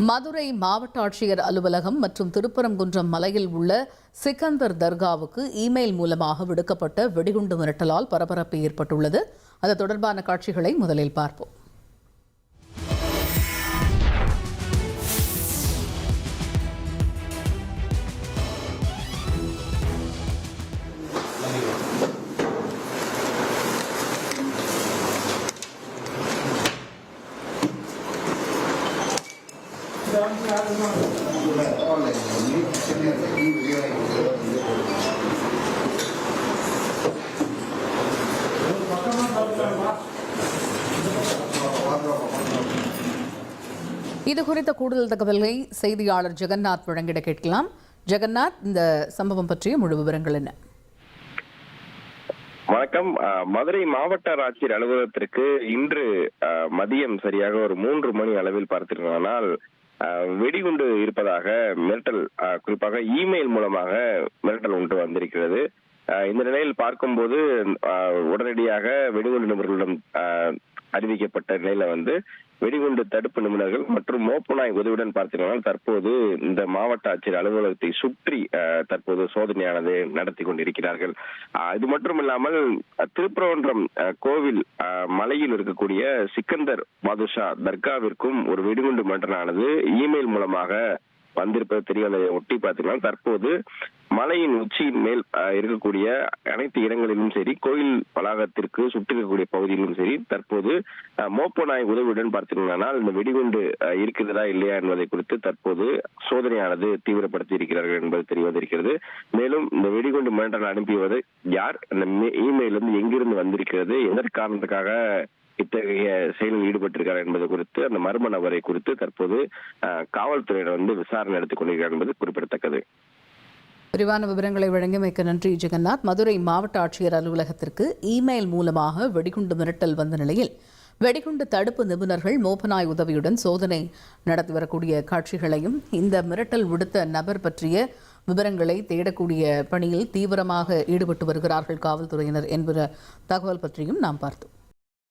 மதுரை மாவட்ட ஆட்சியர் அலுவலகம் மற்றும் திருப்பரங்குன்றம் மலையில் உள்ள சிக்கந்தர் தர்காவுக்கு இமெயில் மூலமாக விடுக்கப்பட்ட வெடிகுண்டு மிரட்டலால் பரபரப்பு ஏற்பட்டுள்ளது. அது தொடர்பான காட்சிகளை முதலில் பார்ப்போம். இது குறித்த கூடுதல் தகவல்களை செய்தியாளர் ஜெகநாத் வழங்கிட கேட்கலாம். ஜெகநாத், இந்த சம்பவம் பற்றிய முழு விவரங்கள் என்ன? வணக்கம். மதுரை மாவட்ட ஆட்சியர் அலுவலகத்திற்கு இன்று மதியம் சரியாக ஒரு 3 மணி அளவில் பார்த்திருந்தால் வெடிகுண்டு இருப்பதாக மிரட்டல், குறிப்பாக இமெயில் மூலமாக மிரட்டல் ஒன்று வந்திருக்கிறது. இந்த நிலையில் பார்க்கும்போது உடனடியாக வெடிகுண்டு நிபுணர்களிடம் அறிவிக்கப்பட்ட நிலையில வெடிகுண்டு தடுப்பு நிபுணர்கள் மற்றும் மோப்பநாய் உதவியுடன் பார்த்தீங்கன்னா தற்போது இந்த மாவட்ட ஆட்சியர் அலுவலகத்தை சுற்றி தற்போது சோதனையானது நடத்தி கொண்டிருக்கிறார்கள். இது மட்டுமில்லாமல் திருப்பரங்குன்றம் கோவில் மலையில் இருக்கக்கூடிய சிக்கந்தர் பாதுஷா தர்காவிற்கும் ஒரு வெடிகுண்டு மிரட்டலானது இமெயில் மூலமாக வந்திருப்பது தெரிய வந்ததை ஒட்டி பார்த்தீங்கன்னா தற்போது மலையின் உச்சியின் மேல் இருக்கக்கூடிய அனைத்து இடங்களிலும் சரி, கோயில் வளாகத்திற்கு சுற்றி இருக்கக்கூடிய பகுதியிலும் சரி தற்போது மோப்பநாய் உதவியுடன் பார்த்தீங்கன்னா இந்த வெடிகுண்டு இருக்கிறதா இல்லையா என்பதை குறித்து தற்போது சோதனையானது தீவிரப்படுத்தி இருக்கிறார்கள் என்பது தெரிய வந்திருக்கிறது. மேலும் இந்த வெடிகுண்டு மிரட்டல் அனுப்பியது யார், அந்த இமெயில் எங்கிருந்து வந்திருக்கிறது, எதற்கு காரணத்துக்காக இத்தகைய செயலில் ஈடுபட்டிருக்கிறார் என்பது குறித்து அந்த மர்ம நபரை குறித்து தற்போது காவல்துறையினர் விசாரணை நடத்திக் கொண்டிருக்கிறார் என்பது குறிப்பிடத்தக்கது. விரிவான விவரங்களை வழங்கியமைக்க நன்றி ஜெகநாத். மதுரை மாவட்ட ஆட்சியர் அலுவலகத்திற்கு இமெயில் மூலமாக வெடிகுண்டு மிரட்டல் வந்த நிலையில் வெடிகுண்டு தடுப்பு நிபுணர்கள் மோப்பநாய் உதவியுடன் சோதனை நடத்தி வரக்கூடிய காட்சிகளையும் இந்த மிரட்டல் விடுத்த நபர் பற்றிய விவரங்களை தேடக்கூடிய பணியில் தீவிரமாக ஈடுபட்டு வருகிறார்கள் காவல்துறையினர் என்கிற தகவல் பற்றியும் நாம் பார்த்தோம்.